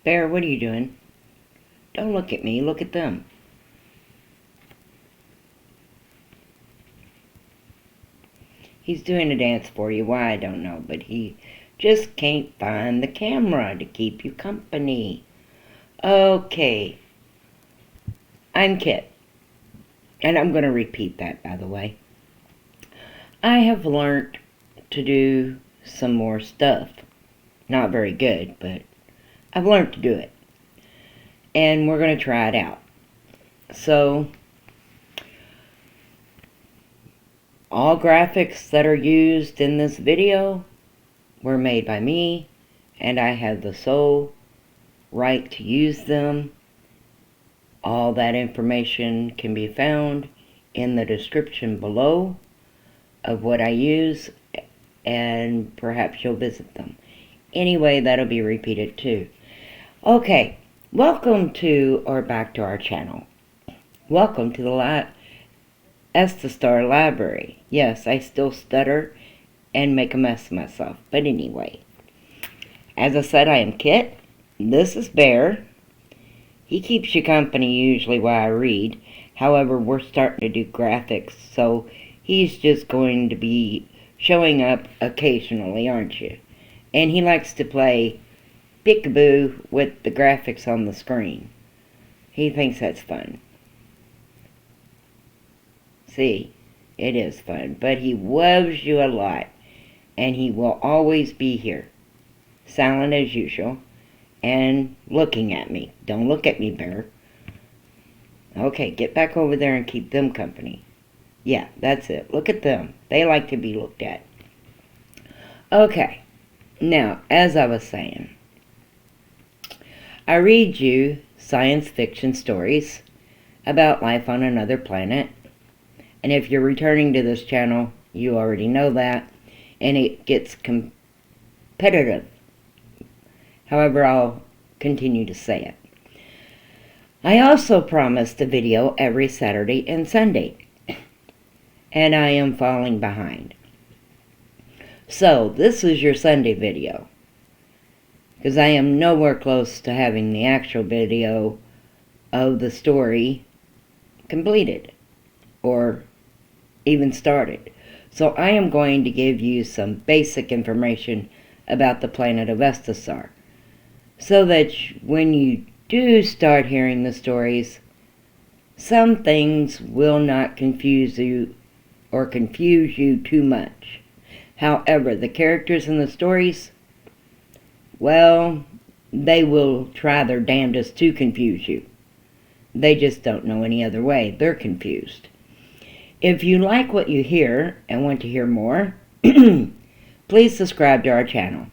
Bear, what are you doing? Don't look at me, look at them. He's doing a dance for you. Why, I don't know, but he just can't find the camera to keep you company. Okay. I'm Kit. And I'm going to repeat that, by the way. I have learned to do some more stuff. Not very good, but I've learned to do it. And we're going to try it out. So, all graphics that are used in this video were made by me, and I have the sole right to use them. All that information can be found in the description below of what I use, and perhaps you'll visit them. Anyway, that'll be repeated too. Okay, welcome to, or back to our channel. Welcome to the Estastar Library. Yes, I still stutter and make a mess of myself. But anyway, as I said, I am Kit. This is Bear. He keeps you company usually while I read. However, we're starting to do graphics, so he's just going to be showing up occasionally, aren't you? And he likes to play peekaboo with the graphics on the screen. He thinks that's fun. See, it is fun, but he loves you a lot, and he will always be here, silent as usual, and looking at me. Don't look at me, Bear. Okay, get back over there and keep them company. Yeah, that's it. Look at them. They like to be looked at. Okay, now, as I was saying, I read you science fiction stories about life on another planet. And if you're returning to this channel, you already know that. And it gets competitive. However, I'll continue to say it. I also promised a video every Saturday and Sunday. And I am falling behind. So, this is your Sunday video. Because I am nowhere close to having the actual video of the story completed. Or even started. So I am going to give you some basic information about the planet of Estastar, so that when you do start hearing the stories, some things will not confuse you too much. However, the characters in the stories, well, they will try their damnedest to confuse you. They just don't know any other way. They're confused. If you like what you hear and want to hear more, please subscribe to our channel.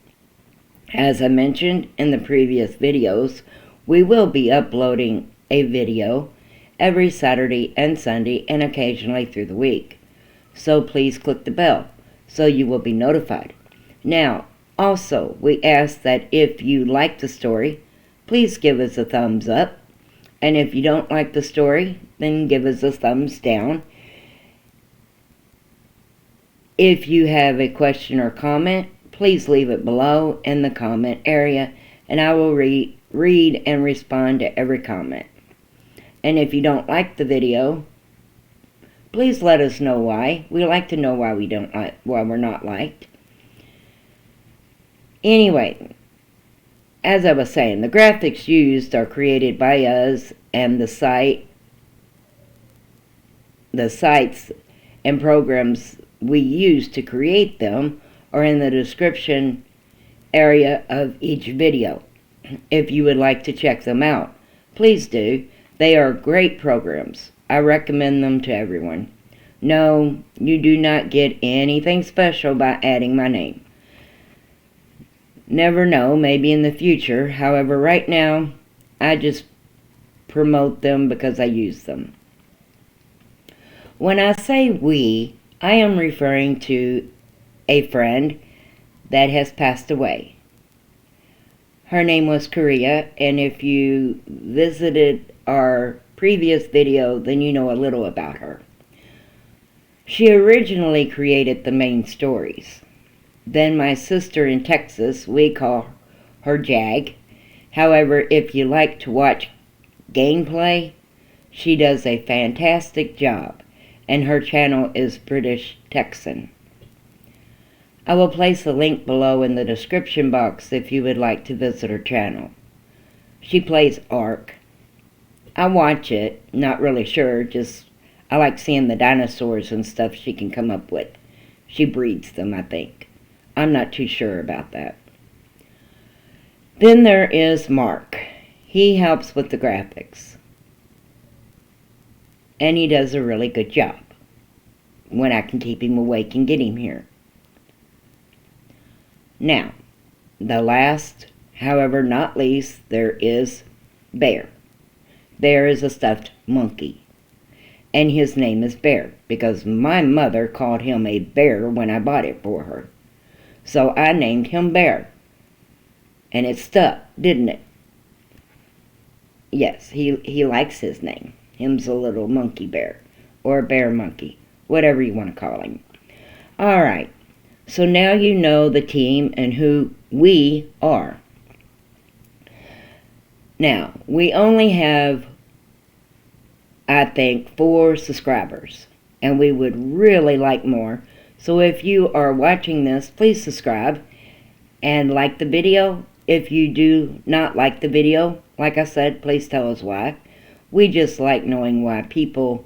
As I mentioned in the previous videos, we will be uploading a video every Saturday and Sunday and occasionally through the week. So please click the bell so you will be notified. Now, also, we ask that if you like the story, please give us a thumbs up. And if you don't like the story, then give us a thumbs down. If you have a question or comment, please leave it below in the comment area, and I will read and respond to every comment. And if you don't like the video, please let us know why. We like to know why we're not liked. Anyway, as I was saying, the graphics used are created by us, and the sites and programs we use to create them are in the description area of each video. If you would like to check them out, please do. They are great programs. I recommend them to everyone. No, you do not get anything special by adding my name. Never know, maybe in the future. However, right now, I just promote them because I use them. When I say we, I am referring to a friend that has passed away. Her name was Korea, and if you visited our previous video, then you know a little about her. She originally created the main stories. Then my sister in Texas, we call her Jag, However, if you like to watch gameplay, she does a fantastic job, and her channel is British Texan. I will place a link below in the description box if you would like to visit her channel. She plays Ark. I watch it, not really sure, just I like seeing the dinosaurs and stuff she can come up with. She breeds them, I think. I'm not too sure about that. Then there is Mark. He helps with the graphics. And he does a really good job when I can keep him awake and get him here. Now, the last, however not least, there is Bear. Bear is a stuffed monkey. And his name is Bear because my mother called him a bear when I bought it for her. So I named him Bear. And it stuck, didn't it? Yes, he likes his name. Him's a little monkey bear. Or a bear monkey. Whatever you want to call him. Alright. So now you know the team and who we are. Now, we only have, I think, 4 subscribers. And we would really like more. So if you are watching this, please subscribe and like the video. If you do not like the video, like I said, please tell us why. We just like knowing why people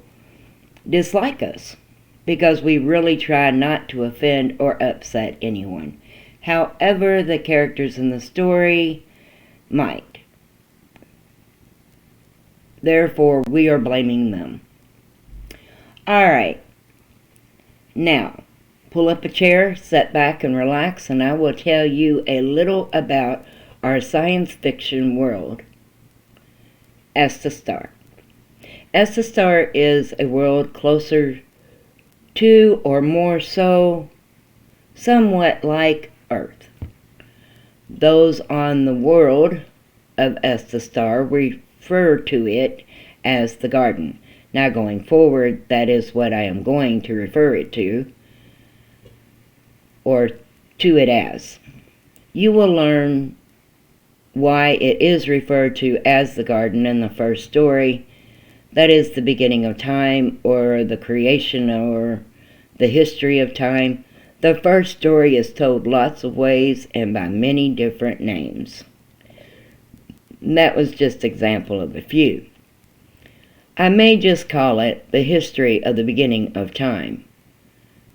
dislike us, because we really try not to offend or upset anyone. However, the characters in the story might. Therefore, we are blaming them. Alright. Now, pull up a chair, sit back and relax, and I will tell you a little about our science fiction world. Estastar. Estastar is a world closer to, or more so, somewhat like Earth. Those on the world of Estastar refer to it as the garden. Now going forward, that is what I am going to refer it to, or to it as. You will learn why it is referred to as the garden in the first story. That is the beginning of time, or the creation, or the history of time. The first story is told lots of ways and by many different names. That was just an example of a few. I may just call it the history of the beginning of time,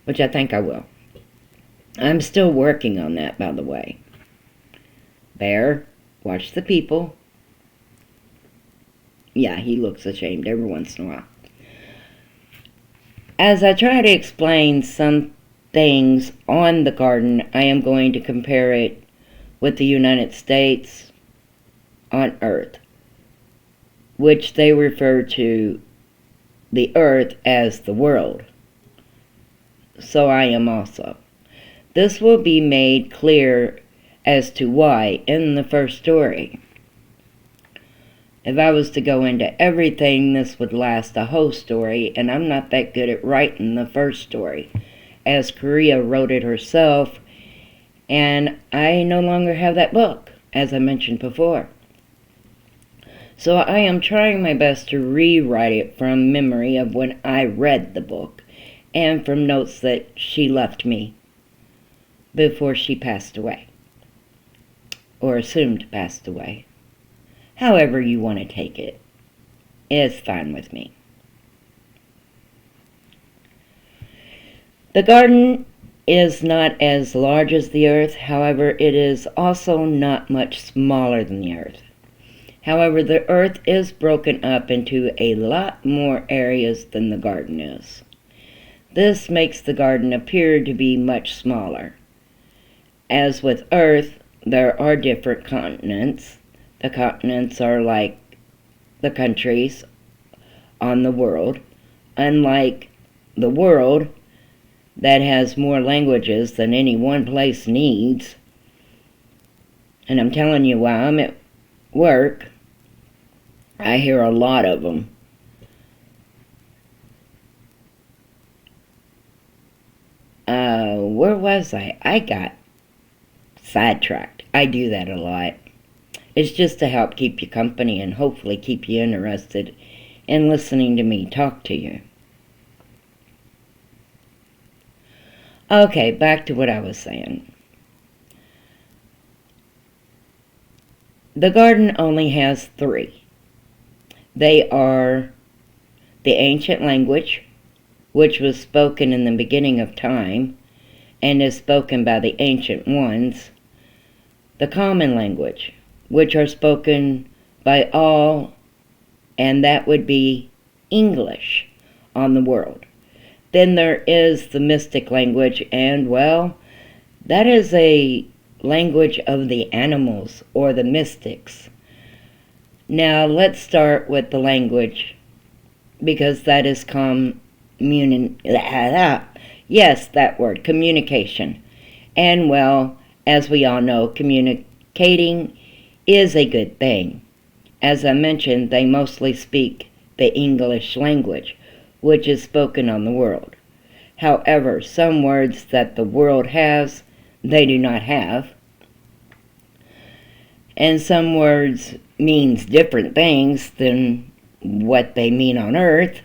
which I think I will. I'm still working on that, by the way. Bear, watch the people. Yeah, he looks ashamed every once in a while. As I try to explain some things on the garden, I am going to compare it with the United States on Earth, which they refer to the Earth as the world. So I am also. This will be made clear as to why in the first story. If I was to go into everything, this would last a whole story, and I'm not that good at writing the first story, as Korea wrote it herself, and I no longer have that book, as I mentioned before. So I am trying my best to rewrite it from memory of when I read the book, and from notes that she left me before she passed away, or assumed passed away. However you want to take it, it's fine with me. The garden is not as large as the Earth, however it is also not much smaller than the Earth. However, the Earth is broken up into a lot more areas than the garden is. This makes the garden appear to be much smaller. As with Earth, there are different continents. The continents are like the countries on the world, unlike the world that has more languages than any one place needs. And I'm telling you, while I'm at work, I hear a lot of them. Where was I? I got sidetracked. I do that a lot. It's just to help keep you company and hopefully keep you interested in listening to me talk to you. Okay, back to what I was saying. The garden only has 3. They are the ancient language, which was spoken in the beginning of time and is spoken by the ancient ones, the common language, which are spoken by all, and that would be English on the world. Then there is the mystic language, and well, that is a language of the animals or the mystics. Now let's start with the language, because that is yes, that word, communication. And well, as we all know, communicating is a good thing. As I mentioned, they mostly speak the English language, which is spoken on the world. However, some words that the world has, they do not have. And some words means different things than what they mean on Earth.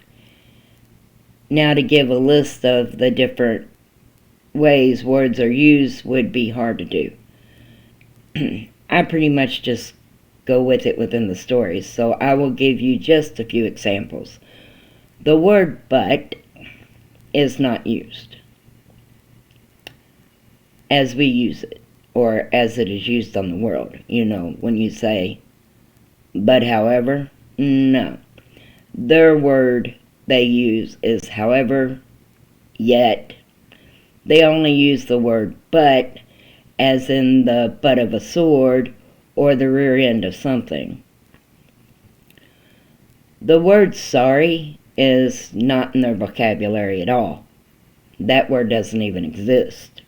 Now, to give a list of the different ways words are used would be hard to do. I pretty much just go with it within the stories, so I will give you just a few examples. The word but is not used as we use it, or as it is used on the world. You know, when you say, but however, no. Their word they use is however, yet. They only use the word but as in the butt of a sword or the rear end of something. The word sorry is not in their vocabulary at all. That word doesn't even exist.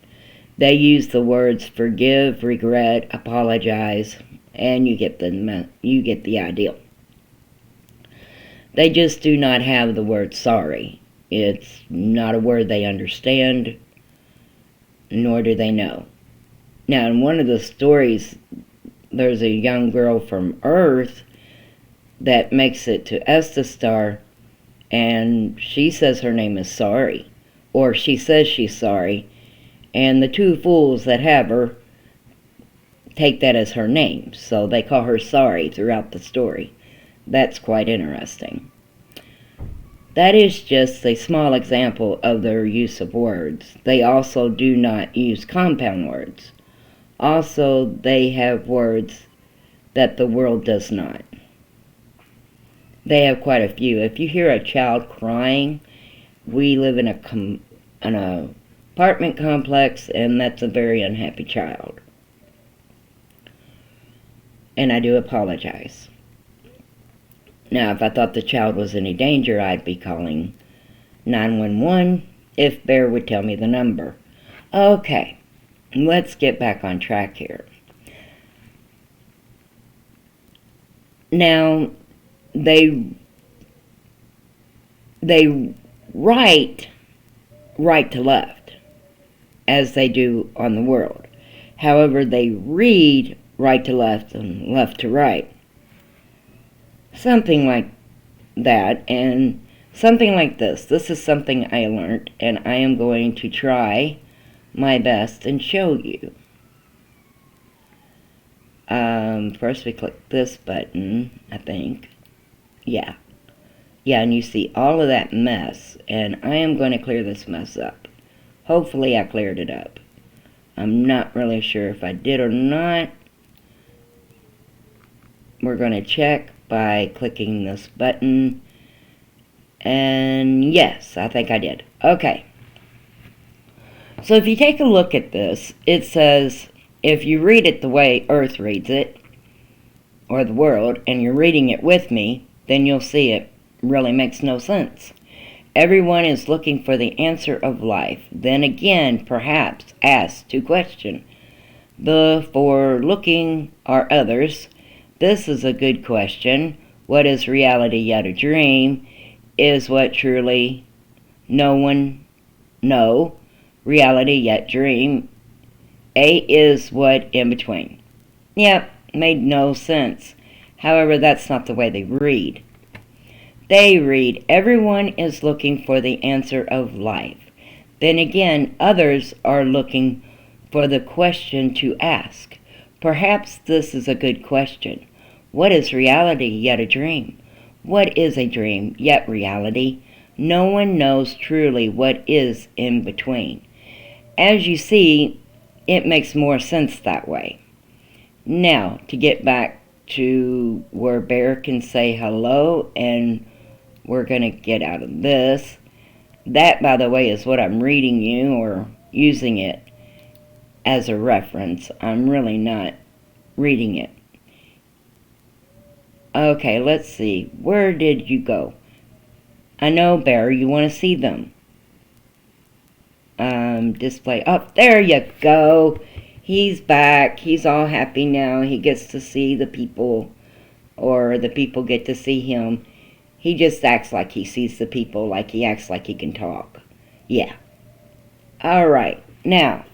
They use the words forgive, regret, apologize, and you get the idea. They just do not have the word sorry. It's not a word they understand, nor do they know. Now, in one of the stories, there's a young girl from Earth that makes it to Estastar, and she says her name is Sorry, or she says she's sorry, and the 2 fools that have her take that as her name, so they call her Sorry throughout the story. That's quite interesting. That is just a small example of their use of words. They also do not use compound words. Also, they have words that the world does not. They have quite a few. If you hear a child crying, we live in an apartment complex, and that's a very unhappy child. And I do apologize. Now, if I thought the child was in any danger, I'd be calling 911 if Bear would tell me the number. Okay, let's get back on track here. Now, they write right to left, as they do on the world. However, they read right to left and left to right. Something like that, and something like this. This is something I learned, and I am going to try my best and show you. First we click this button, I think. Yeah, and you see all of that mess, and I am going to clear this mess up. Hopefully I cleared it up. I'm not really sure if I did or not. We're going to check by clicking this button, and yes, I think I did. Okay, so if you take a look at this, it says, if you read it the way Earth reads it, or the world, and you're reading it with me, then you'll see it really makes no sense. Everyone is looking for the answer of life. Then again, perhaps asked to question. The for looking are others. This is a good question. What is reality yet a dream? Is what truly no one know? Reality yet dream. A is what in between. Yep, made no sense. However, that's not the way they read. They read, everyone is looking for the answer of life. Then again, others are looking for the question to ask. Perhaps this is a good question. What is reality yet a dream? What is a dream yet reality? No one knows truly what is in between. As you see, it makes more sense that way. Now, to get back to where Bear can say hello, and we're going to get out of this. That, by the way, is what I'm reading you, or using it as a reference. I'm really not reading it. Okay, let's see. Where did you go? I know, Bear, you want to see them. Display. Oh, there you go. He's back. He's all happy now. He gets to see the people, or the people get to see him. He just acts like he sees the people, like he acts like he can talk. Yeah. All right. Now,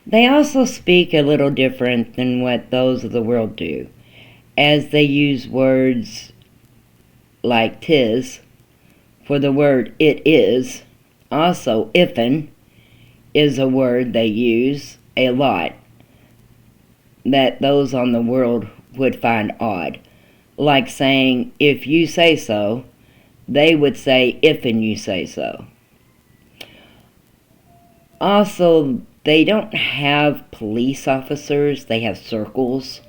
they also speak a little different than what those of the world do, as they use words like tis for the word it is. Also, ifin is a word they use a lot that those on the world would find odd. Like saying, if you say so, they would say, ifin you say so. Also, they don't have police officers, they have circles.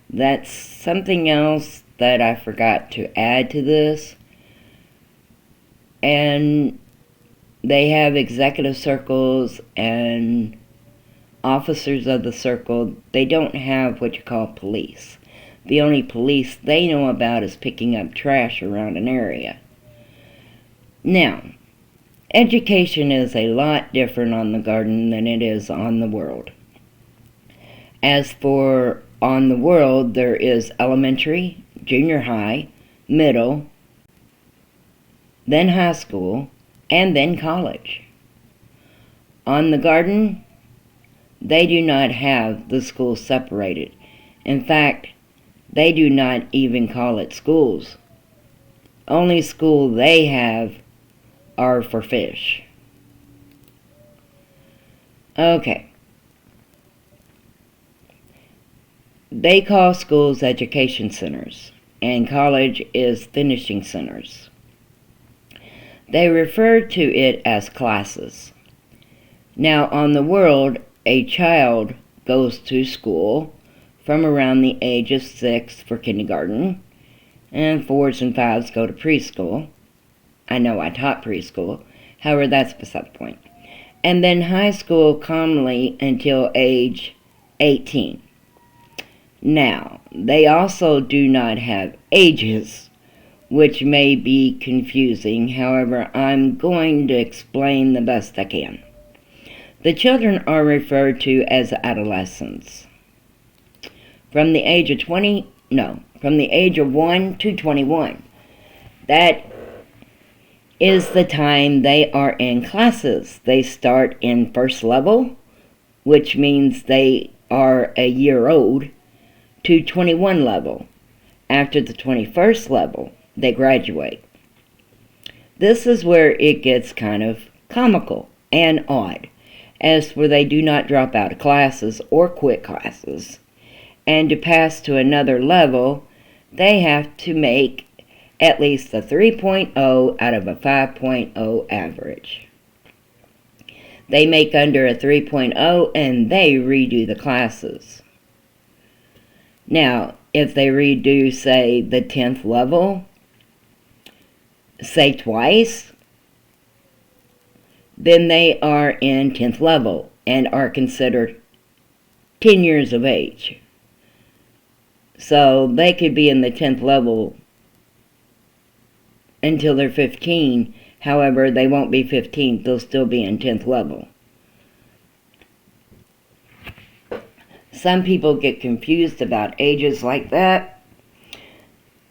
That's something else that I forgot to add to this. And they have executive circles and officers of the circle. They don't have what you call police. The only police they know about is picking up trash around an area. Now, education is a lot different on the garden than it is on the world. As for on the world, there is elementary, junior high, middle, then high school, and then college. On the garden, they do not have the schools separated. In fact, they do not even call it schools. Only school they have are for fish. Okay. They call schools education centers, and college is finishing centers. They refer to it as classes. Now, on the world, a child goes to school from around the age of 6 for kindergarten, and 4s and 5s go to preschool. I know I taught preschool, however, that's beside the point. And then high school commonly until age 18. Now, they also do not have ages, which may be confusing. However, I'm going to explain the best I can. The children are referred to as adolescents. From the age of 1 to 21. That is the time they are in classes. They start in first level, which means they are a year old, to 21 level. After the 21st level, they graduate. This is where it gets kind of comical and odd, as for they do not drop out of classes or quit classes. And to pass to another level, they have to make at least a 3.0 out of a 5.0 average. They make under a 3.0 and they redo the classes. Now, if they redo, say, the 10th level, say twice, then they are in 10th level and are considered 10 years of age. So they could be in the 10th level until they're 15. However, they won't be 15. They'll still be in 10th level. Some people get confused about ages like that,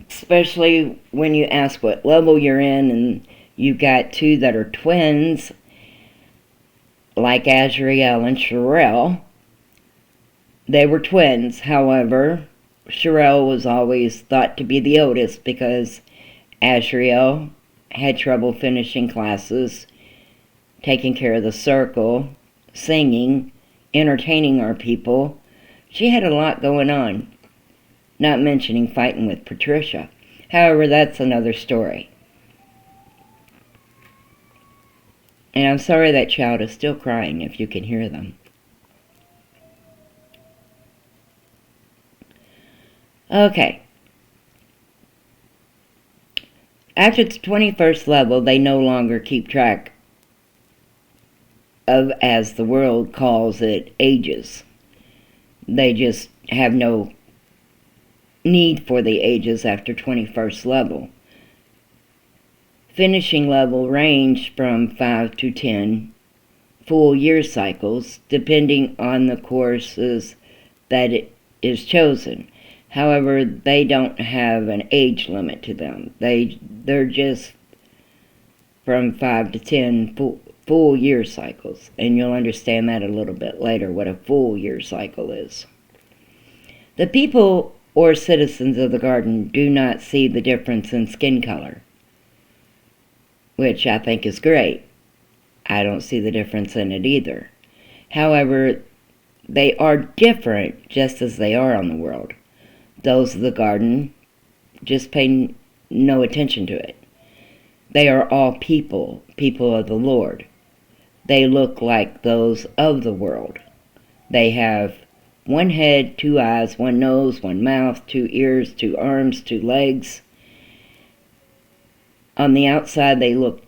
especially when you ask what level you're in and you've got two that are twins. like Azrael and Sherelle. They were twins, however. Sherelle was always thought to be the oldest because Azrael had trouble finishing classes, taking care of the circle, singing, entertaining our people. She had a lot going on, not mentioning fighting with Patricia. However, that's another story. And I'm sorry that child is still crying if you can hear them. Okay. After the 21st level, they no longer keep track of, as the world calls it, ages. They just have no need for the ages after 21st level. Finishing level range from 5 to 10 full year cycles, depending on the courses that it is chosen. However, they don't have an age limit to them. They're just from 5 to 10 full year cycles, and you'll understand that a little bit later, what a full year cycle is. The people or citizens of the garden do not see the difference in skin color, which I think is great. I don't see the difference in it either. However, they are different just as they are on the world. Those of the garden just pay no attention to it. They are all people of the Lord. They look like those of the world. They have one head, 2 eyes, 1 nose, 1 mouth, 2 ears, 2 arms, 2 legs. On the outside, they look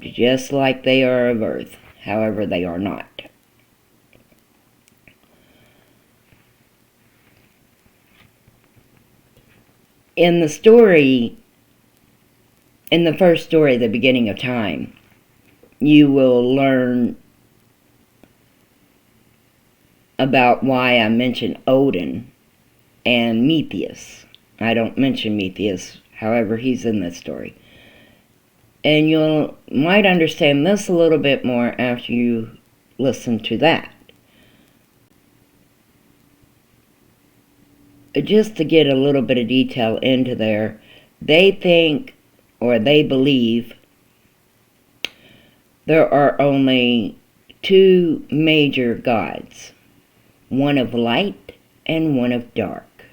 just like they are of earth. However, they are not. In the story, in the first story, The Beginning of Time, you will learn about why I mention Odin and Metheus. I don't mention Metheus, however, he's in this story. And you might understand this a little bit more after you listen to that. Just to get a little bit of detail into there, they think, or they believe, there are only 2 major gods, one of light and one of dark.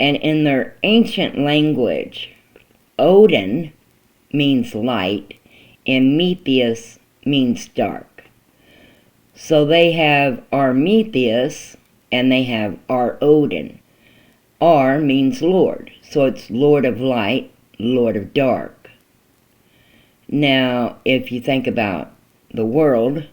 And in their ancient language, Odin means light and Metheus means dark. So they have our Metheus and they have our Odin. R means Lord, so it's Lord of light, Lord of dark. Now, if you think about the world,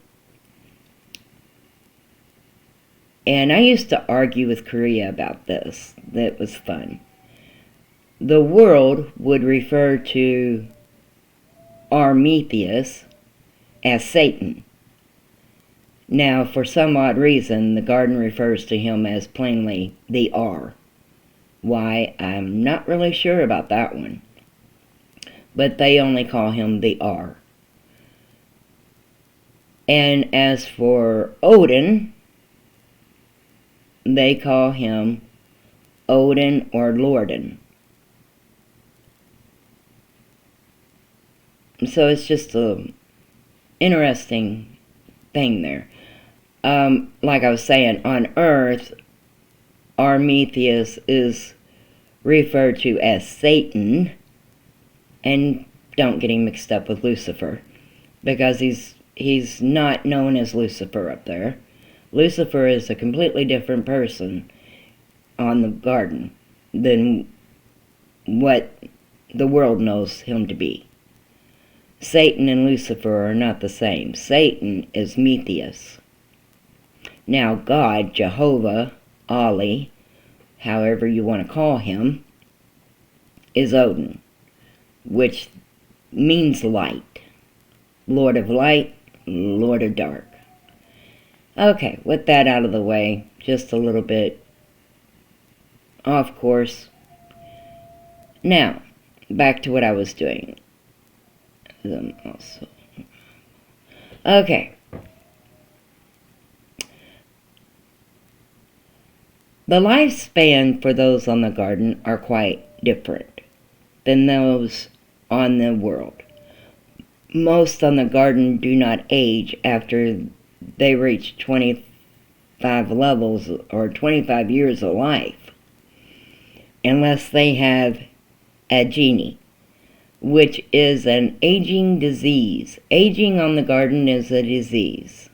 and I used to argue with Korea about this, that was fun. The world would refer to our Metheus as Satan. Now, for some odd reason, the garden refers to him as plainly the R. Why, I'm not really sure about that one. But they only call him the R. And as for Odin, they call him Odin or Lorden. So it's just a interesting thing there. Like I was saying, on Earth, our Metheus is referred to as Satan, and don't get him mixed up with Lucifer, because he's not known as Lucifer up there. Lucifer is a completely different person on the garden than what the world knows him to be. Satan and Lucifer are not the same. Satan is Metheus. Now God, Jehovah, Ali, however you want to call him, is Odin, which means light. Lord of light, Lord of dark. Okay, with that out of the way, just a little bit off course. Now, back to what I was doing. Okay, The lifespan for those on the garden are quite different than those on the world. Most on the garden do not age after they reach 25 levels or 25 years of life, unless they have a genie, which is an aging disease. Aging on the garden is a disease.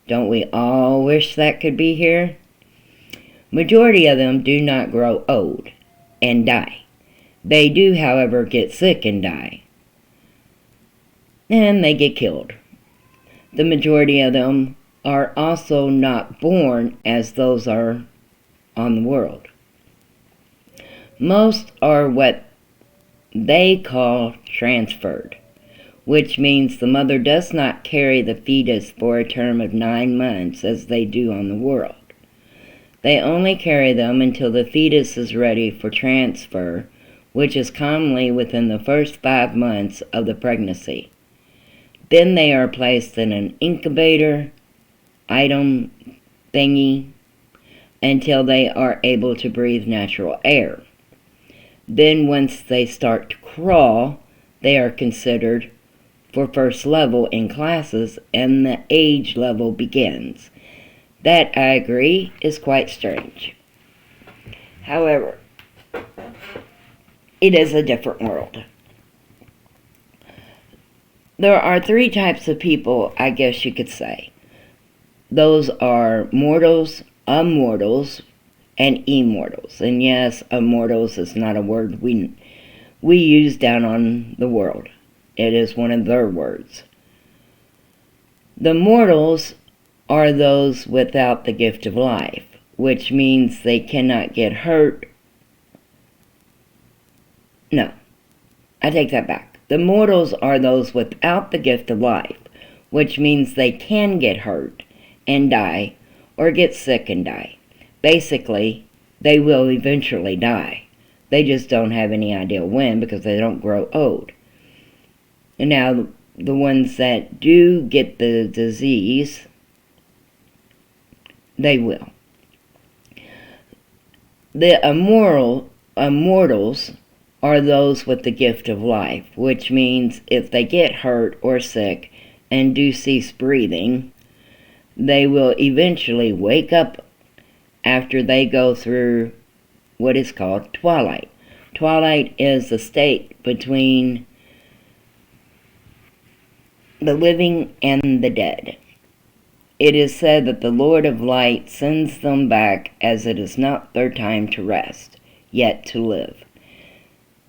Don't we all wish that could be here? Majority of them do not grow old and die. They do, however, get sick and die. And they get killed. The majority of them are also not born as those are on the world. Most are what they call transferred, which means the mother does not carry the fetus for a term of 9 months as they do on the world. They only carry them until the fetus is ready for transfer, which is commonly within the first 5 months of the pregnancy. Then they are placed in an incubator item thingy until they are able to breathe natural air. Then once they start to crawl, they are considered for first level in classes and the age level begins. That, I agree, is quite strange. However, it is a different world. There are 3 types of people, I guess you could say. Those are mortals, immortals, and immortals. And yes, immortals is not a word we use down on the world. It is one of their words. The mortals are those without the gift of life, which means they cannot get hurt. No, I take that back. The mortals are those without the gift of life, which means they can get hurt and die, or get sick and die. Basically, they will eventually die. They just don't have any idea when because they don't grow old. And now, the ones that do get the disease, they will. The immortals are those with the gift of life, which means if they get hurt or sick and do cease breathing, they will eventually wake up after they go through what is called twilight. Twilight is the state between the living and the dead. It is said that the Lord of Light sends them back as it is not their time to rest, yet to live.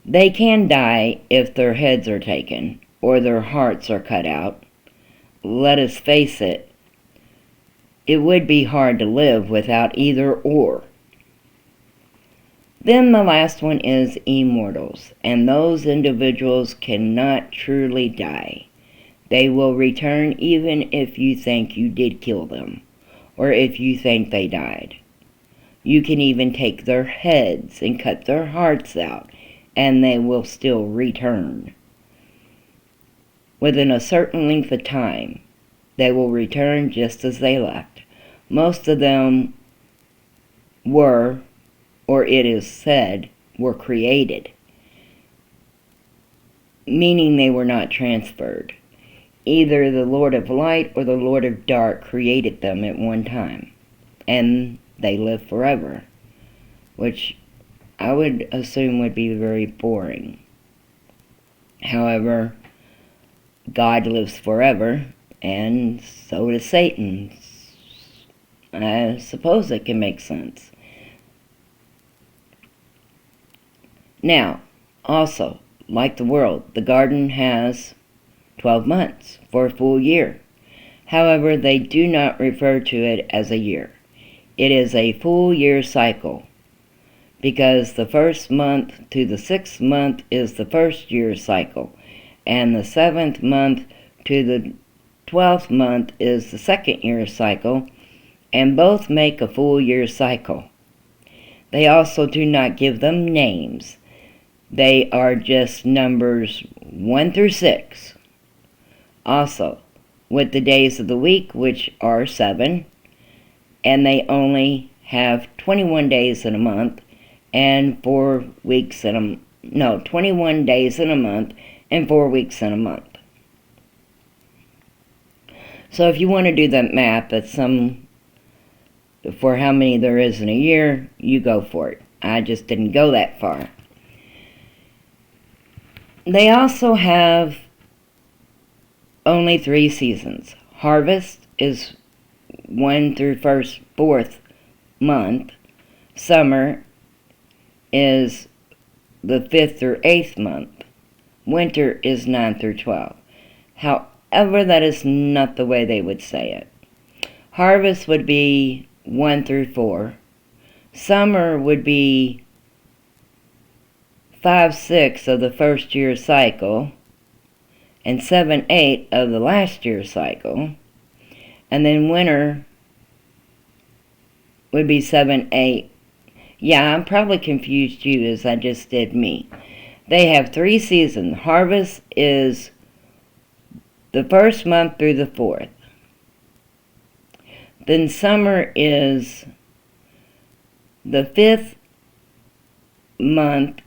They can die if their heads are taken or their hearts are cut out. Let us face it, it would be hard to live without either or. Then the last one is immortals, and those individuals cannot truly die. They will return even if you think you did kill them, or if you think they died. You can even take their heads and cut their hearts out, and they will still return. Within a certain length of time, they will return just as they left. Most of them were, or it is said, were created, meaning they were not transferred. Either the Lord of Light or the Lord of Dark created them at one time, and they live forever, which I would assume would be very boring. However, God lives forever, and so does Satan. I suppose it can make sense. Now, also, like the world, the garden has 12 months for a full year. However, they do not refer to it as a year. It is a full year cycle, because the 1st month to the 6th month is the 1st year cycle, and the 7th month to the 12th month is the 2nd year cycle, and both make a full year cycle. They also do not give them names. They are just numbers 1 through 6. Also, with the days of the week, which are 7, and they only have 21 days in a month and 4 weeks in a 21 days in a month and 4 weeks in a month. So if you want to do that math, that's for how many there is in a year, you go for it. I just didn't go that far. They also have only 3 seasons. Harvest is 1 through 4th month. Summer is the 5th through 8th month. Winter is 9 through 12. However, that is not the way they would say it. Harvest would be 1 through 4. Summer would be 5/6 of the first year cycle and 7/8 of the last year cycle. And then winter would be 7/8. Yeah, I probably confused you as I just did me. They have 3 seasons. Harvest is the 1st month through the 4th. Then summer is the 5th month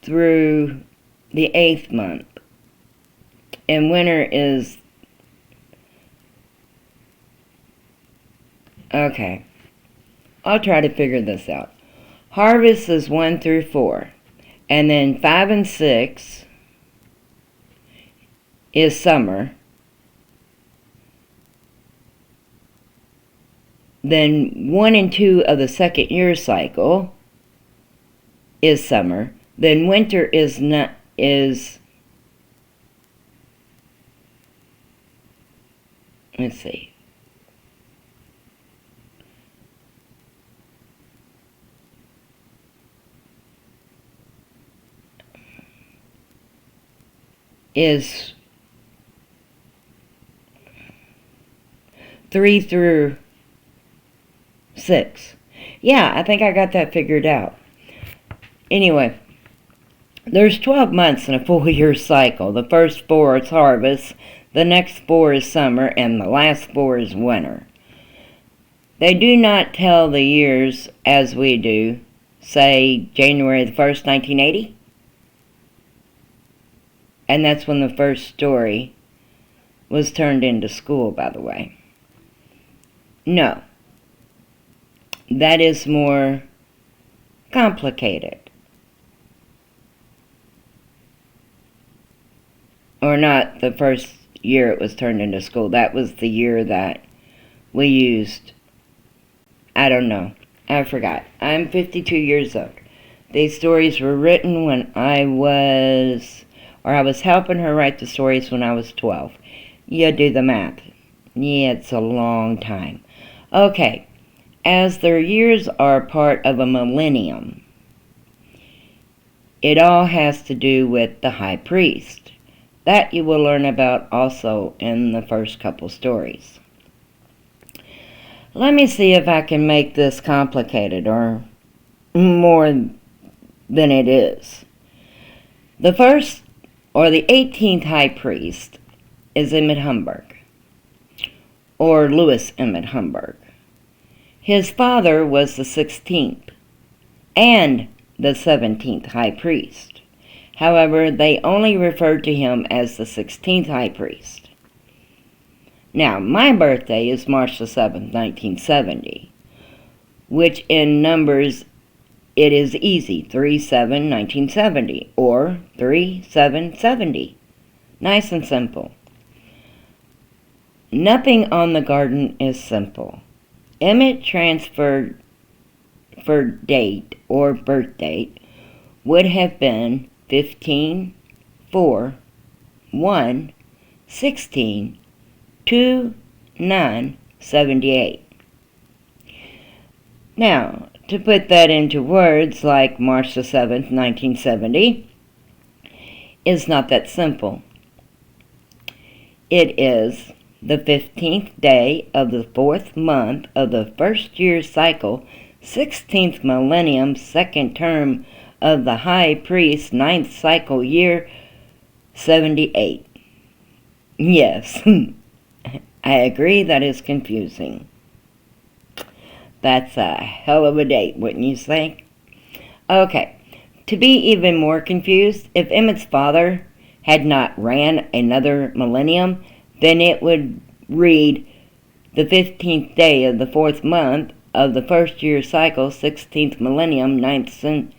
through the 8th month. And winter is, okay, I'll try to figure this out. Harvest is 1 through 4. And then 5 and 6 is summer. Then 1 and 2 of the second year cycle is summer. Then winter is let's see. Is 3 through 6. Yeah, I think I got that figured out. Anyway, there's 12 months in a full year cycle. The first 4 is harvest, the next 4 is summer, and the last 4 is winter. They do not tell the years as we do, say January the 1st, 1980. And that's when the first story was turned into school, by the way. No. That is more complicated. Or not the first year it was turned into school. That was the year that we used, I don't know. I forgot. I'm 52 years old. These stories were written when I was helping her write the stories when I was 12. You do the math. Yeah, it's a long time. Okay. As their years are part of a millennium, it all has to do with the high priest. That you will learn about also in the first couple stories. Let me see if I can make this complicated or more than it is. The first, or the 18th high priest, is Emmett Humberg, or Louis Emmett Humberg. His father was the 16th and the 17th high priest. However, they only referred to him as the 16th high priest. Now, my birthday is March the 7th, 1970, which in numbers, it is easy, 3/7/1970, or 3/7/70. Nice and simple. Nothing on the garden is simple. Emmett transferred for date or birth date would have been 15/4/1/16/2/9/78. Now, to put that into words like March the 7th, 1970, is not that simple. It is the 15th day of the 4th month of the first year cycle, 16th millennium, second term of the high priest, 9th cycle year, 78. Yes, I agree that is confusing. That's a hell of a date, wouldn't you say? Okay, to be even more confused, if Emmett's father had not ran another millennium, then it would read the 15th day of the 4th month of the first year cycle, 16th millennium, 9th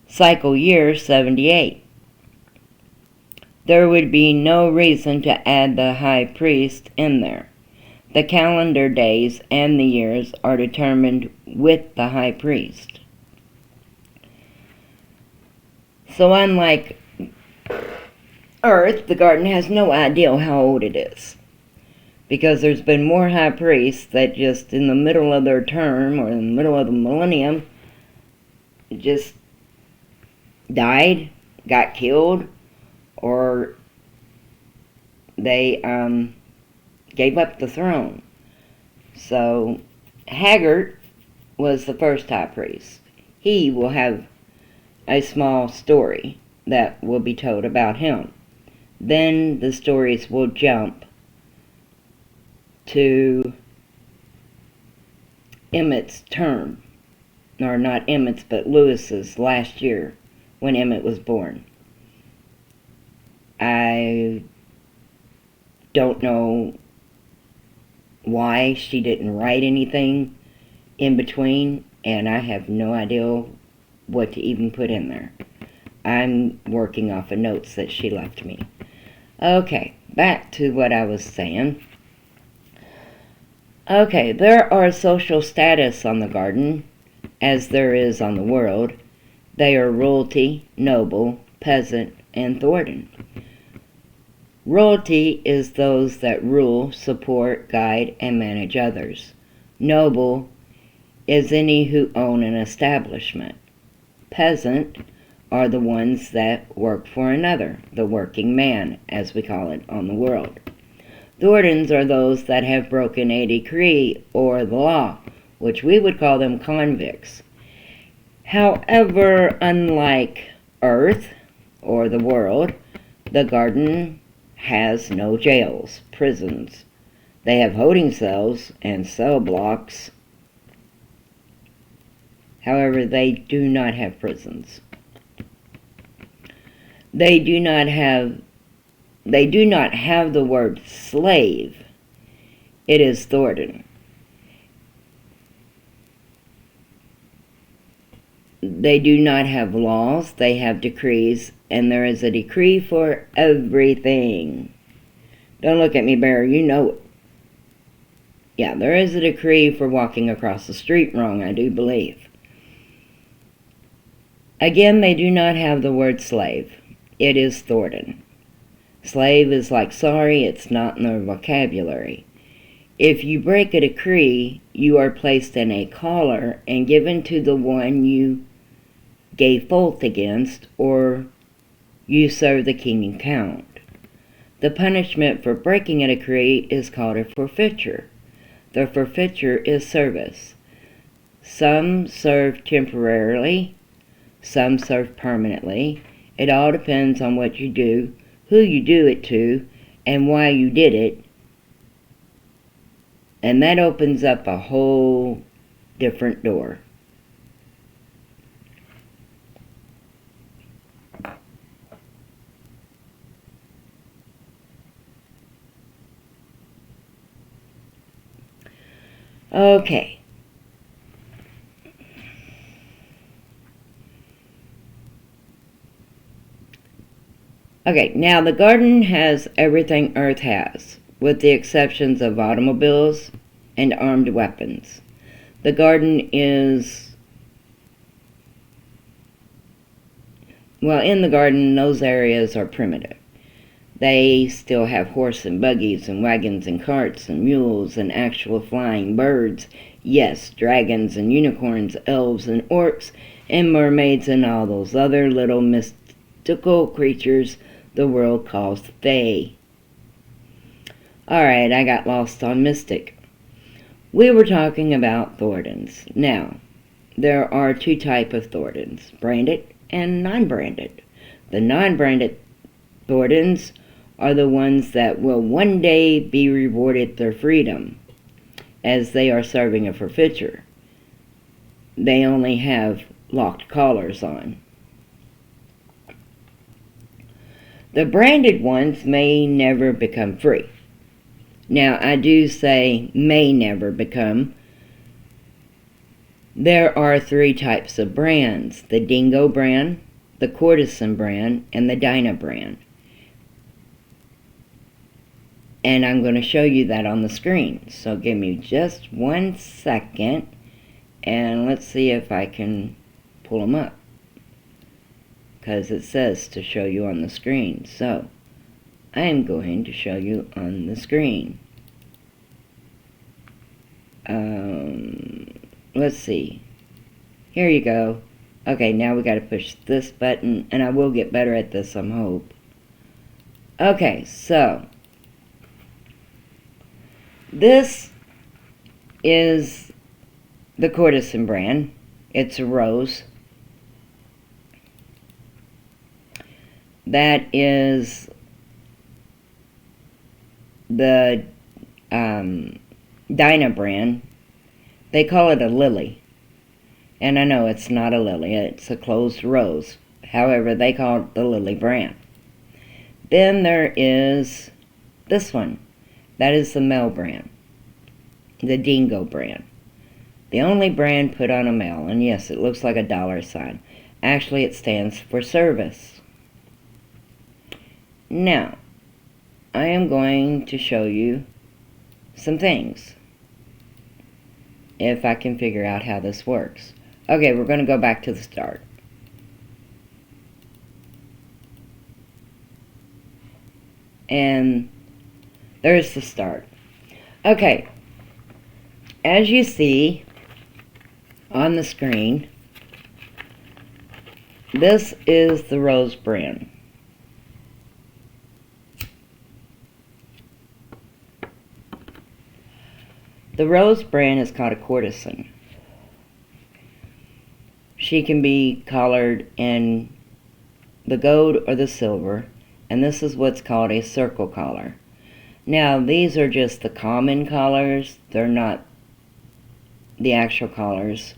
cycle year, 78. There would be no reason to add the high priest in there. The calendar days and the years are determined with the high priest. So unlike Earth, the garden has no idea how old it is, because there's been more high priests that just in the middle of their term or in the middle of the millennium just died, got killed, or they gave up the throne. So Haggart was the first high priest. He will have a small story that will be told about him. Then the stories will jump to Emmett's term, or not Emmett's, but Lewis's last year when Emmett was born. I don't know why she didn't write anything in between, and I have no idea what to even put in there. I'm working off of notes that she left me. Okay, back to what I was saying. Okay, there are social status on the garden, as there is on the world. They are royalty, noble, peasant, and Thornton. Royalty is those that rule, support, guide, and manage others. Noble is any who own an establishment. Peasant are the ones that work for another, the working man, as we call it on the world. Thorntons are those that have broken a decree or the law, which we would call them convicts. However, unlike Earth or the world, the garden has no jails, prisons. They have holding cells and cell blocks. However, they do not have prisons. They do not have the word slave. It is Thornton. They do not have laws, they have decrees, and there is a decree for everything. Don't look at me, Bear, you know it. Yeah, there is a decree for walking across the street wrong, I do believe. Again, they do not have the word slave. It is Thornton. Slave is like sorry, it's not in their vocabulary. If you break a decree, you are placed in a collar and given to the one you gave fault against, or you serve the king and count. The punishment for breaking a decree is called a forfeiture. The forfeiture is service. Some serve temporarily, some serve permanently. It all depends on what you do, who you do it to, and why you did it. And that opens up a whole different door. Okay. Okay, now the garden has everything Earth has, with the exceptions of automobiles and armed weapons. The garden is, well, in the garden, those areas are primitive. They still have horse and buggies and wagons and carts and mules and actual flying birds. Yes, dragons and unicorns, elves and orcs and mermaids and all those other little mystical creatures the world calls fae. Alright, I got lost on mystic. We were talking about Thorntons. Now, there are two types of Thorntons, branded and non-branded. The non-branded Thorntons are the ones that will one day be rewarded their freedom, as they are serving a forfeiture. They only have locked collars on. The branded ones may never become free. Now, I do say may never become. There are 3 types of brands: the Dingo brand, the Courtesan brand, and the Dinah brand. And I'm going to show you that on the screen. So give me just 1 second, and let's see if I can pull them up, because it says to show you on the screen. So I am going to show you on the screen. Let's see. Here you go. Okay, now we got to push this button, and I will get better at this, I hope. Okay, so this is the Courtesan brand. It's a rose. That is the Dinah brand. They call it a lily. And I know it's not a lily, it's a closed rose. However, they call it the lily brand. Then there is this one. That is the male brand, the Dingo brand. The only brand put on a male, and yes, it looks like a $sign. Actually, it stands for service. Now, I am going to show you some things, if I can figure out how this works. Okay, we're going to go back to the start. And there's the start. Okay, as you see on the screen, this is the rose brand. The rose brand is called a courtesan. She can be collared in the gold or the silver, and this is what's called a circle collar. Now, these are just the common collars. They're not the actual collars.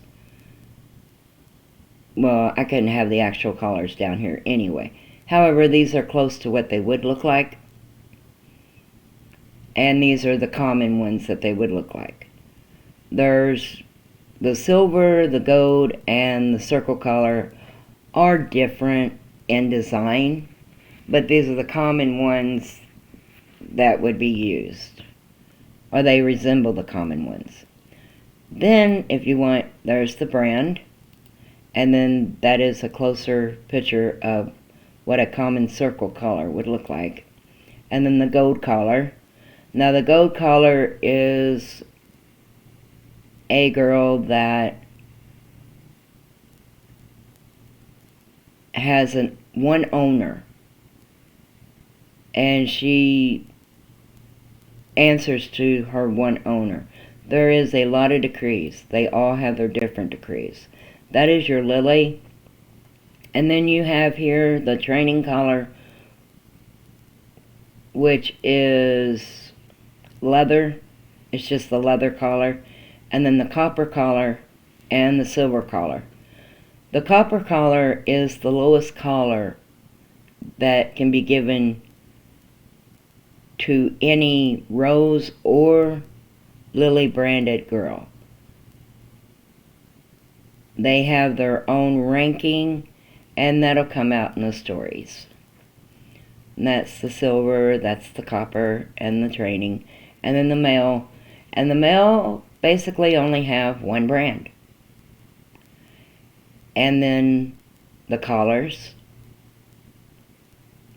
Well, I couldn't have the actual collars down here anyway. However, these are close to what they would look like. And these are the common ones that they would look like. There's the silver, the gold, and the circle collar are different in design, but these are the common ones that would be used, or they resemble the common ones. Then, if you want, there's the brand, and then that is a closer picture of what a common circle collar would look like. And then the gold collar. Now, the gold collar is a girl that has one owner, and she answers to her one owner. There is a lot of decrees. They all have their different decrees. That is your lily. And then you have here the training collar, which is leather. It's just the leather collar. And then the copper collar and the silver collar. The copper collar is the lowest collar that can be given to any rose or lily branded girl. They have their own ranking, and that'll come out in the stories. And that's the silver, that's the copper, and the training, and then the male. And the male basically only have one brand. And then the collars,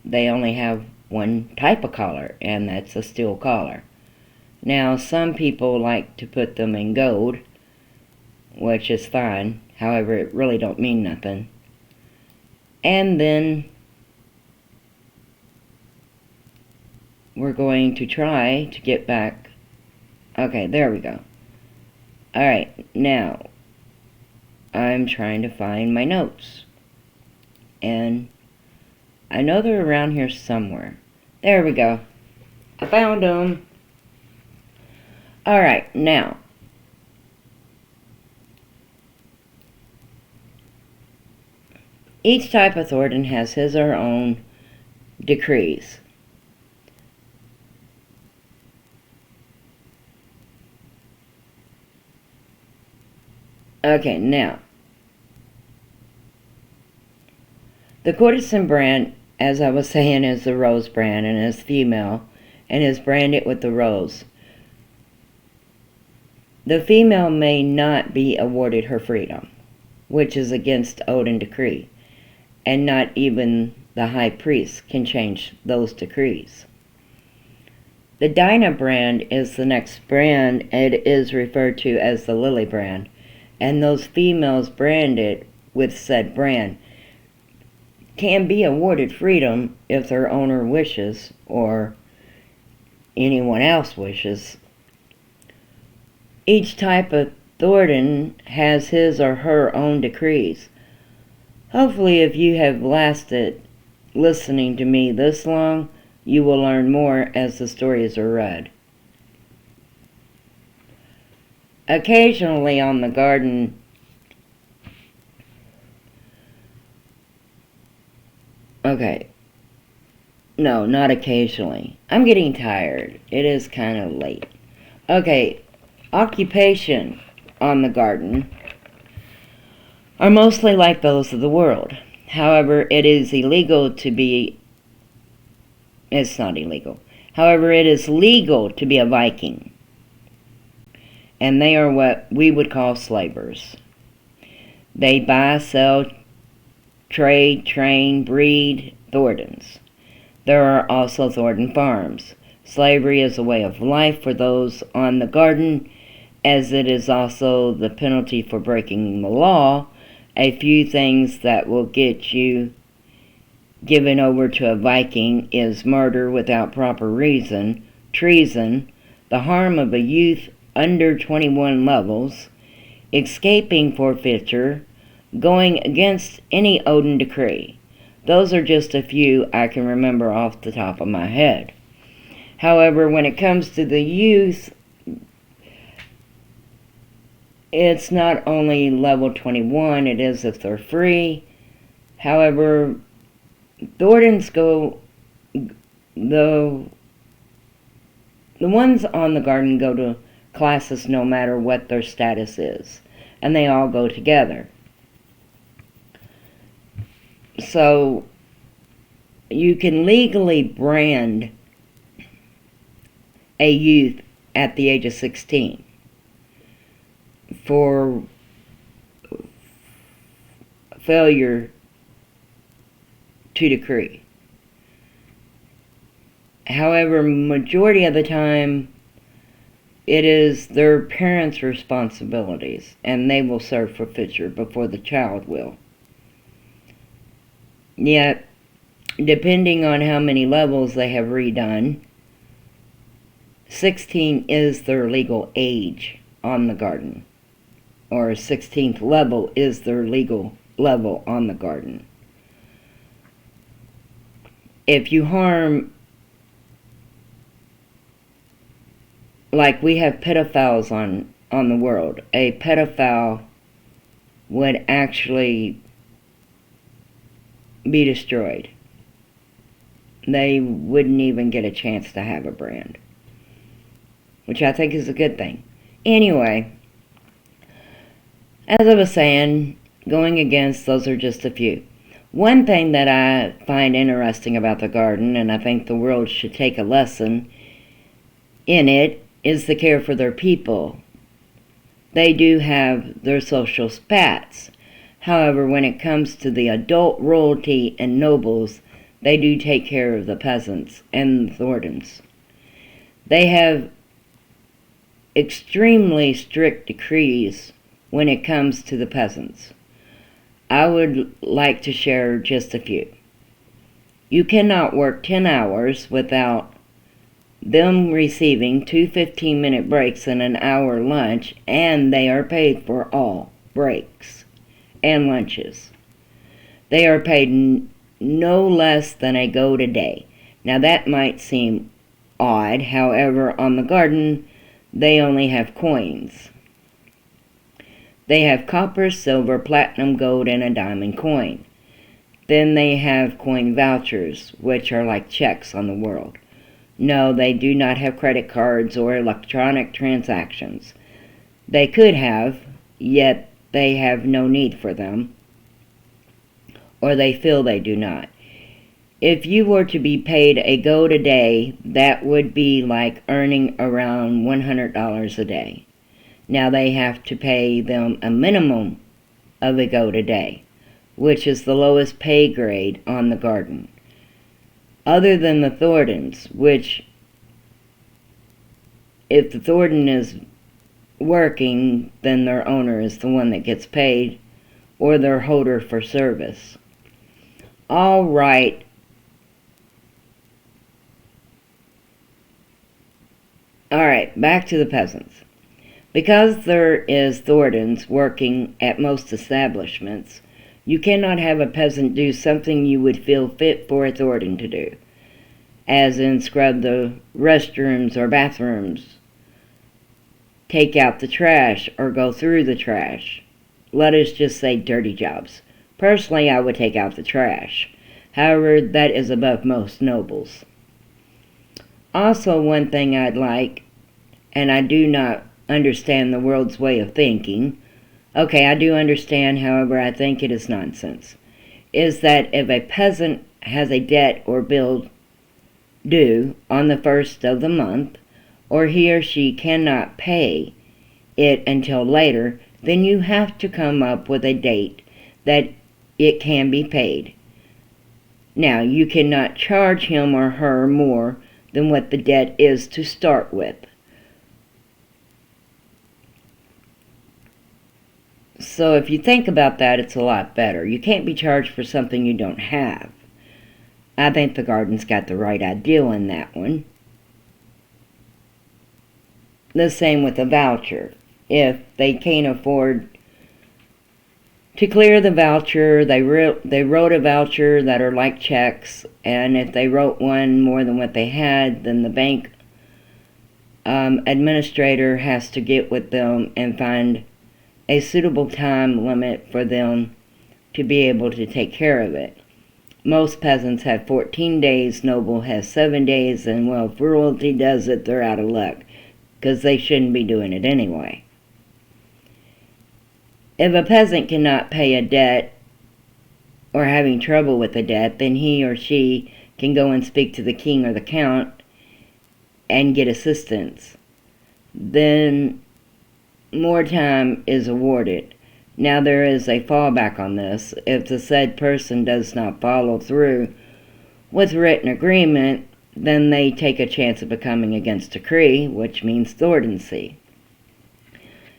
they only have one type of collar, and that's a steel collar. Now, some people like to put them in gold, which is fine. However, it really don't mean nothing. And then we're going to try to get back. Okay, there we go. Alright, now I'm trying to find my notes. And I know they're around here somewhere. There we go. I found them. Alright, now. Each type of Thornton has his or her own decrees. Okay, now. The courtesan brand, as I was saying, is the rose brand and is female and is branded with the rose. The female may not be awarded her freedom, which is against Odin decree, and not even the high priest can change those decrees. The Dinah brand is the next brand. It is referred to as the Lily brand, and those females branded with said brand can be awarded freedom if their owner wishes or anyone else wishes. Each type of Thornton has his or her own decrees. Hopefully, if you have lasted listening to me this long, you will learn more as the stories are read. Occasionally on the garden, okay, no, not occasionally. I'm getting tired. It is kind of late. Okay, occupation on the garden are mostly like those of the world. However, it is illegal to be... It's not illegal. However, it is legal to be a Viking. And they are what we would call slavers. They buy, sell, trade, train, breed Thorntons. There are also Thornton farms. Slavery is a way of life for those on the garden, as it is also the penalty for breaking the law. A few things that will get you given over to a Viking is murder without proper reason, treason, the harm of a youth under 21 levels, escaping forfeiture, going against any Odin decree. Those are just a few I can remember off the top of my head. However, when it comes to the youth, it's not only level 21, it is if they're free. However, Thorntons go, the ones on the garden go to classes no matter what their status is, and they all go together. So, you can legally brand a youth at the age of 16 for failure to decree. However, majority of the time, it is their parents' responsibilities, and they will serve forfeiture before the child will. Yet, depending on how many levels they have redone, 16 is their legal age on the garden, or 16th level is their legal level on the garden. If you harm, like we have pedophiles on the world, a pedophile would actually be destroyed. They wouldn't even get a chance to have a brand, which I think is a good thing. Anyway, as I was saying, going against, those are just a few. One thing that I find interesting about the garden, and I think the world should take a lesson in it, is the care for their people. They do have their social spats. However, when it comes to the adult royalty and nobles, they do take care of the peasants and the Thorntons. They have extremely strict decrees when it comes to the peasants. I would like to share just a few. You cannot work 10 hours without them receiving 2 15-minute breaks and an hour lunch, and they are paid for all breaks and lunches. They are paid no less than a goat a day. Now that might seem odd, however, on the garden, they only have coins. They have copper, silver, platinum, gold, and a diamond coin. Then they have coin vouchers, which are like checks on the world. No, they do not have credit cards or electronic transactions. They could have, yet they have no need for them, or they feel they do not. If you were to be paid a gold a day, that would be like earning around $100 a day. Now they have to pay them a minimum of a gold a day, which is the lowest pay grade on the garden. Other than the Thordens, which, if the Thorden is working, then their owner is the one that gets paid, or their holder for service. All right. Alright, back to the peasants. Because there is Thordens working at most establishments, you cannot have a peasant do something you would feel fit for a Thorden to do, as in scrub the restrooms or bathrooms, take out the trash, or go through the trash. Let us just say dirty jobs. Personally, I would take out the trash. However, that is above most nobles. Also, one thing I'd like, and I do not understand the world's way of thinking, okay, I do understand, however, I think it is nonsense, is that if a peasant has a debt or bill due on the first of the month, or he or she cannot pay it until later, then you have to come up with a date that it can be paid. Now, you cannot charge him or her more than what the debt is to start with. So if you think about that, it's a lot better. You can't be charged for something you don't have. I think the garden's got the right idea on that one. The same with a voucher. If they can't afford to clear the voucher, they wrote a voucher that are like checks, and if they wrote one more than what they had, then the bank administrator has to get with them and find a suitable time limit for them to be able to take care of it. Most peasants have 14 days, noble has 7 days, and well, if royalty does it, they're out of luck, because they shouldn't be doing it anyway. If a peasant cannot pay a debt or having trouble with a debt, then he or she can go and speak to the king or the count and get assistance. Then more time is awarded. Now there is a fallback on this. If the said person does not follow through with written agreement, then they take a chance of becoming against decree, which means thordency.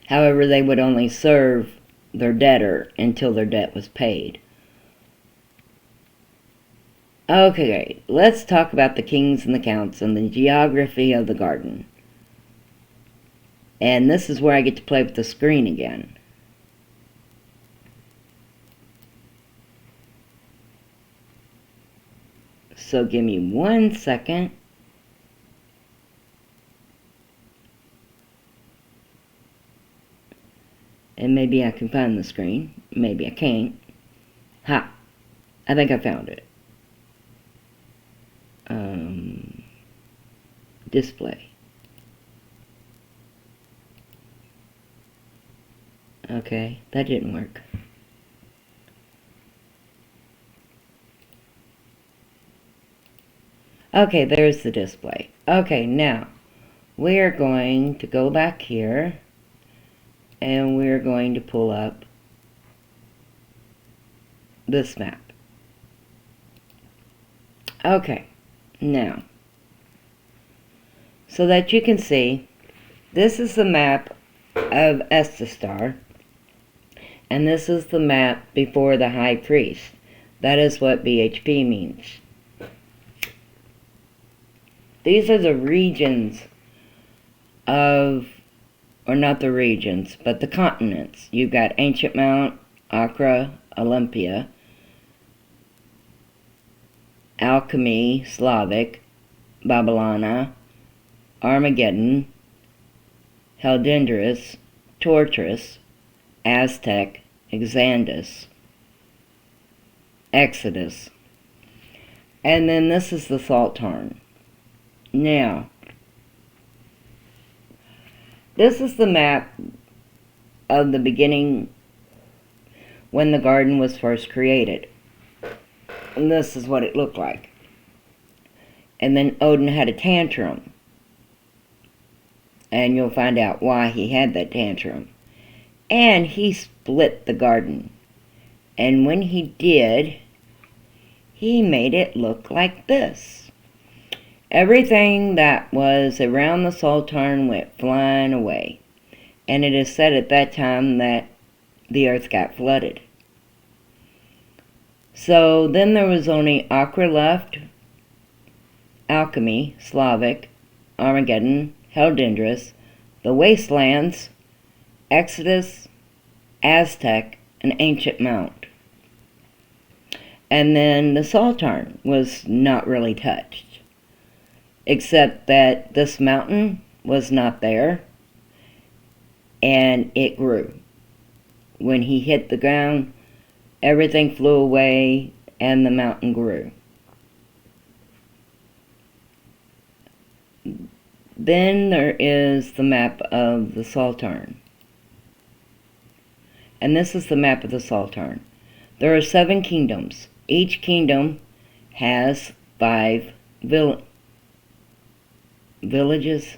However, they would only serve their debtor until their debt was paid. Okay, let's talk about the kings and the counts and the geography of the garden. And this is where I get to play with the screen again. So give me 1 second. And maybe I can find the screen. Maybe I can't. Ha! I think I found it. Display. Okay, that didn't work. Okay, there's the display. Okay, now we're going to go back here and we're going to pull up this map. Okay, now, so that you can see, this is the map of Estastar, and this is the map before the High Priest. That is what BHP means. These are the regions of, or not the regions, but the continents. You've got Ancient Mount, Accra, Olympia, Alchemy, Slavic, Babylona, Armageddon, Heldendris, Torturous, Aztec, Exandus, Exodus. And then this is the Salt Tarn. Now, this is the map of the beginning when the garden was first created. And this is what it looked like. And then Odin had a tantrum. And you'll find out why he had that tantrum. And he split the garden. And when he did, he made it look like this. Everything that was around the Salt Tarn went flying away. And it is said at that time that the earth got flooded. So then there was only Acra left, Alchemy, Slavic, Armageddon, Heldendris, the Wastelands, Exodus, Aztec, and Ancient Mount. And then the Salt Tarn was not really touched, except that this mountain was not there, and it grew. When he hit the ground, everything flew away, and the mountain grew. Then there is the map of the Salt Tarn. And this is the map of the Salt Tarn. There are 7 kingdoms. Each kingdom has 5 villages.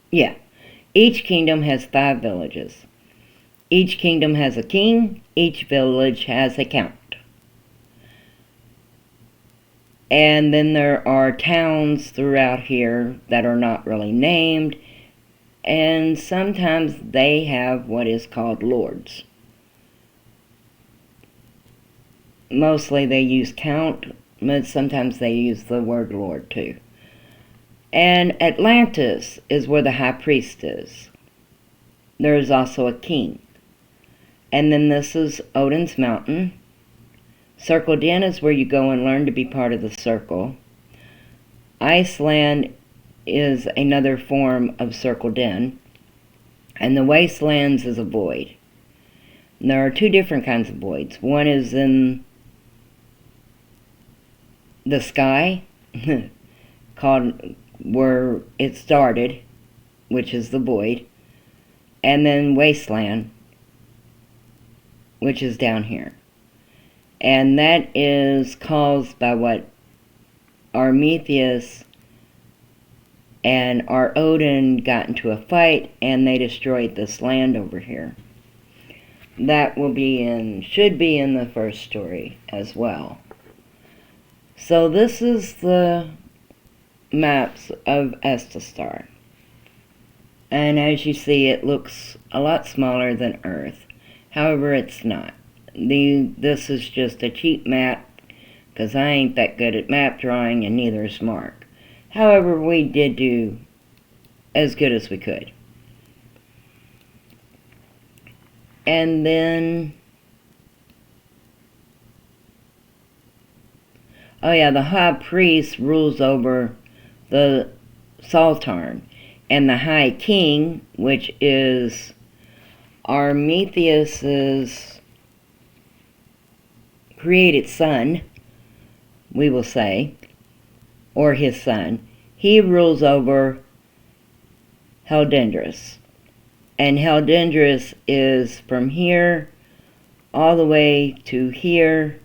Yeah. Each kingdom has 5 villages. Each kingdom has a king. Each village has a count. And then there are towns throughout here that are not really named. And sometimes they have what is called lords. Mostly they use count, but sometimes they use the word lord too. And Atlantis is where the high priest is. There is also a king. And then this is Odin's mountain. Circled in is where you go and learn to be part of the circle. Iceland is another form of circled in. And the Wastelands is a void. And there are 2 different kinds of voids. One is in the sky, called where it started, which is the void. And then Wasteland, which is down here. And that is caused by what Prometheus and our Odin got into a fight, and they destroyed this land over here. That will be should be in the first story as well. So this is the maps of Estastar. And as you see, it looks a lot smaller than Earth. However, it's not. This is just a cheap map, because I ain't that good at map drawing, and neither is Mark. However, we did do as good as we could. And then, oh yeah, the high priest rules over the Salt Tarn, and the high king, which is Prometheus's created son, we will say, or his son, he rules over Heldendris. And Heldendris is from here all the way to here,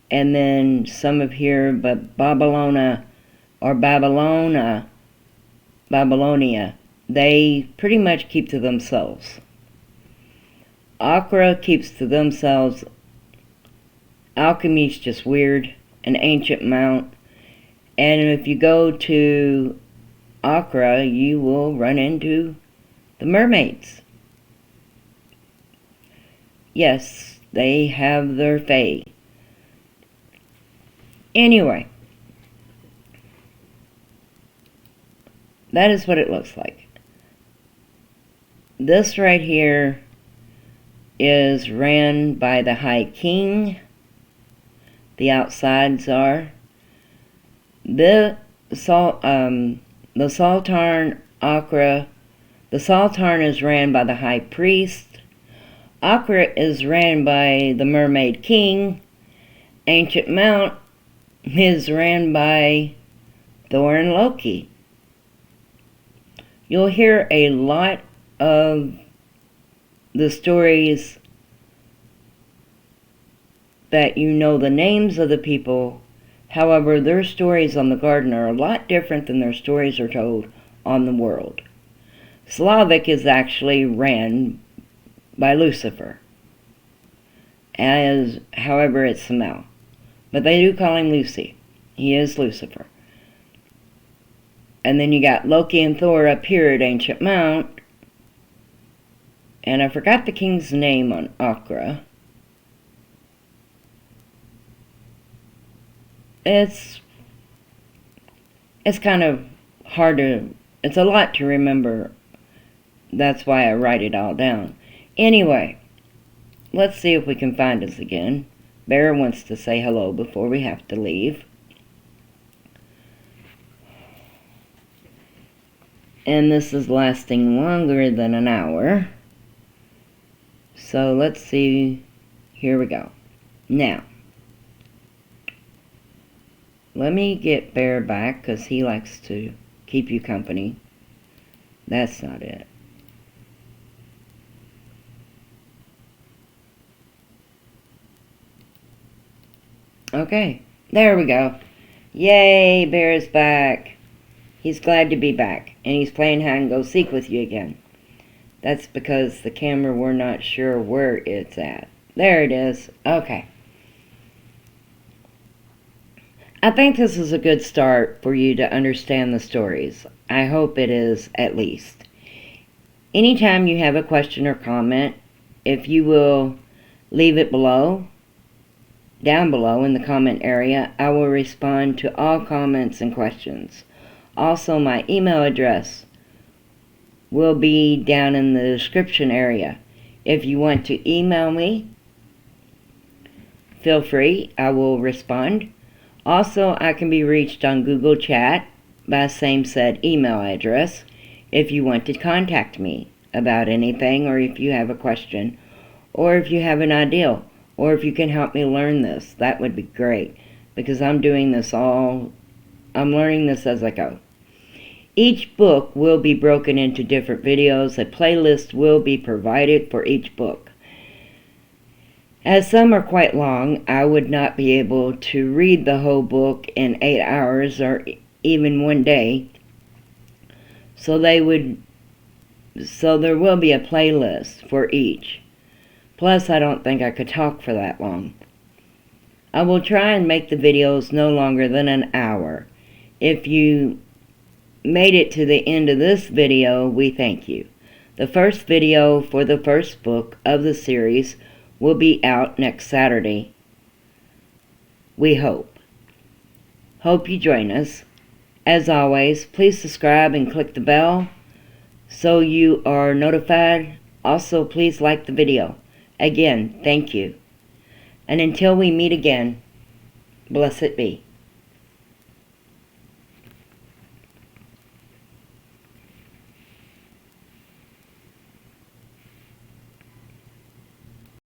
and then some of here, but Babylonia, they pretty much keep to themselves. Acra keeps to themselves. Alchemy's just weird. An ancient mount. And if you go to Acra, you will run into the mermaids. Yes, they have their fae. Anyway, that is what it looks like. This right here is ran by the High King. The outsides are. The Sultan Akra. The Sultan is ran by the High Priest. Akra is ran by the Mermaid King. Ancient Mount is ran by Thor and Loki. You'll hear a lot of the stories that you know the names of the people. However, their stories on the garden are a lot different than their stories are told on the world. Slavic is actually ran by Lucifer. However, it's Samel. But they do call him Lucy. He is Lucifer. And then you got Loki and Thor up here at Ancient Mount. And I forgot the king's name on Akra. It's kind of hard to, it's a lot to remember. That's why I write it all down. Anyway, let's see if we can find us again. Bear wants to say hello before we have to leave. And this is lasting longer than an hour. So let's see. Here we go. Now, let me get Bear back because he likes to keep you company. That's not it. Okay, there we go. Yay, Bear's back. He's glad to be back, and he's playing hide and go seek with you again. That's because the camera, we're not sure where it's at. There it is. Okay. I think this is a good start for you to understand the stories. I hope it is, at least. Anytime you have a question or comment, if you will leave it below, down below in the comment area, I will respond to all comments and questions. Also, my email address will be down in the description area. If you want to email me, feel free. I will respond. Also, I can be reached on Google Chat by same said email address if you want to contact me about anything, or if you have a question, or if you have an idea, or if you can help me learn this. That would be great, because I'm learning this as I go. Each book will be broken into different videos. A playlist will be provided for each book. As some are quite long, I would not be able to read the whole book in 8 hours or even one day. So there will be a playlist for each. Plus, I don't think I could talk for that long. I will try and make the videos no longer than an hour. If you made it to the end of this video, we thank you. The first video for the first book of the series will be out next Saturday. We hope. Hope you join us. As always, please subscribe and click the bell so you are notified. Also, please like the video. Again, thank you. And until we meet again, blessed be.